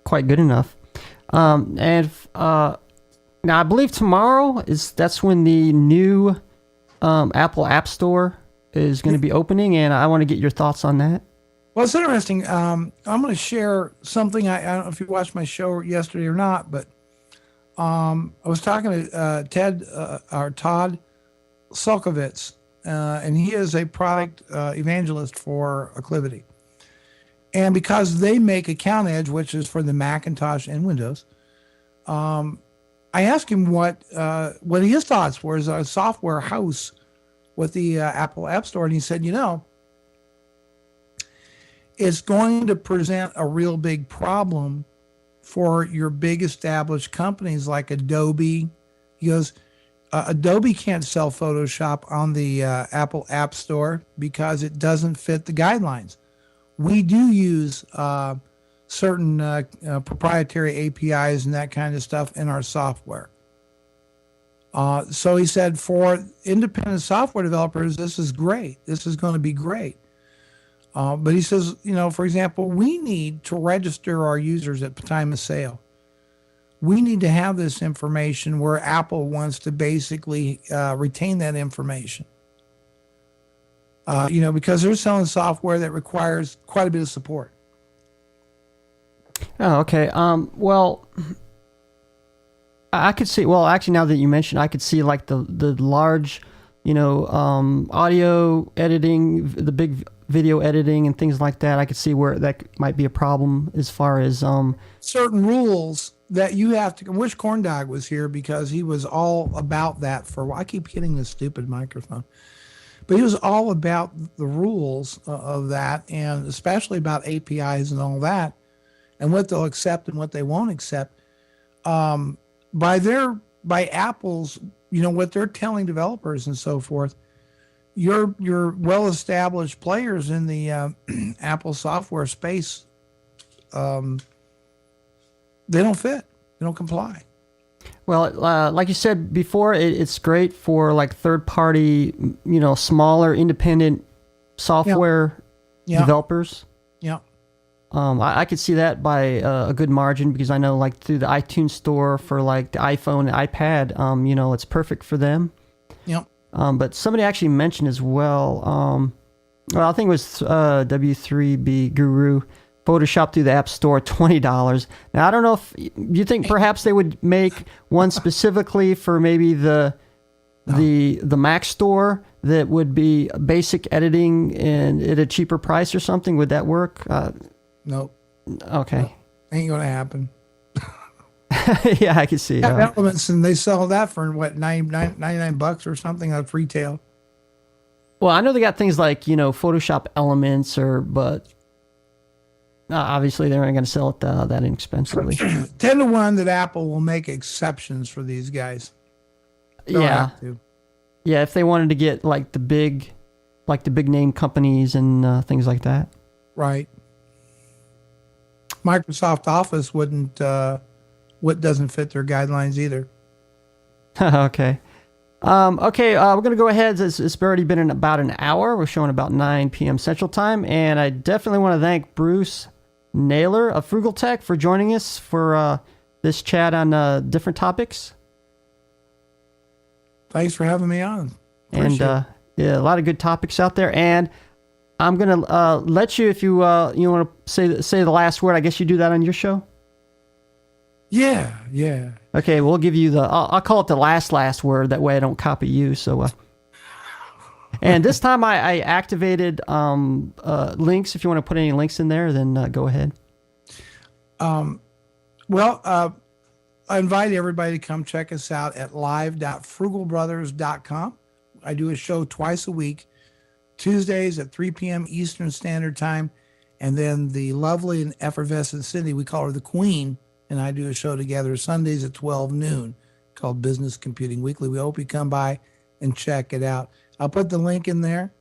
quite good enough. Now I believe tomorrow that's when the new Apple App Store is going to be opening, and I want to get your thoughts on that. Well, it's interesting. I'm going to share something. I don't know if you watched my show yesterday or not, but I was talking to Todd Sulkovitz, and he is a product evangelist for Acclivity. And because they make Account Edge, which is for the Macintosh and Windows, I asked him what his thoughts were as a software house with the Apple App Store, and he said, it's going to present a real big problem for your big established companies like Adobe. He goes, Adobe can't sell Photoshop on the Apple App Store because it doesn't fit the guidelines. We do use certain proprietary APIs and that kind of stuff in our software. So he said, for independent software developers, this is great. This is going to be great. But he says, for example, we need to register our users at the time of sale. We need to have this information where Apple wants to basically retain that information. Because they're selling software that requires quite a bit of support. Oh, okay. Well, I could see. Well, actually, now that you mentioned, I could see like the large, audio editing, the big video editing, and things like that. I could see where that might be a problem as far as certain rules that you have to. Wish Corndog was here because he was all about that for a while. I keep hitting this stupid microphone. But he was all about the rules of that, and especially about APIs and all that, and what they'll accept and what they won't accept. By Apple's, what they're telling developers and so forth, your well-established players in the Apple software space, they don't fit. They don't comply. Well, like you said before, it's great for like third-party, smaller independent software developers. Yeah. I could see that by a good margin because I know like through the iTunes store for like the iPhone and iPad, it's perfect for them. Yep. But somebody actually mentioned as well, I think it was W3B Guru, Photoshop through the App Store, $20. Now, I don't know if you think perhaps they would make one specifically for maybe the Mac Store that would be basic editing and at a cheaper price or something. Would that work? Nope. Okay. Nope. Ain't going to happen. Yeah, I can see. Elements, and they sell that for what, $99 or something on retail. Well, I know they got things like Photoshop Elements, but obviously they're not going to sell it that inexpensively. 10-to-1 that Apple will make exceptions for these guys. Yeah, if they wanted to get like the big name companies and things like that. Right. Microsoft Office what doesn't fit their guidelines either. Okay. We're going to go ahead. It's already been about an hour. We're showing about 9 p.m. Central Time. And I definitely want to thank Bruce Naylor of Frugal Tech for joining us for this chat on different topics. Thanks for having me on. And a lot of good topics out there. And I'm going to let you, if you want to say the last word, I guess you do that on your show? Yeah. Okay, we'll give you I'll call it the last word. That way I don't copy you. So, and this time I activated links. If you want to put any links in there, then go ahead. I invite everybody to come check us out at live.frugalbrothers.com. I do a show twice a week, Tuesdays at 3 p.m. Eastern Standard Time. And then the lovely and effervescent Cindy, we call her the Queen, and I do a show together Sundays at 12 noon called Business Computing Weekly. We hope you come by and check it out. I'll put the link in there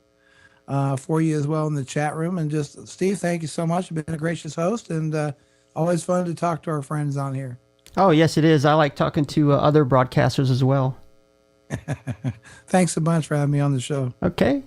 for you as well in the chat room. And just, Steve, thank you so much. You've been a gracious host, and always fun to talk to our friends on here. Oh, yes, it is. I like talking to other broadcasters as well. Thanks a bunch for having me on the show. Okay.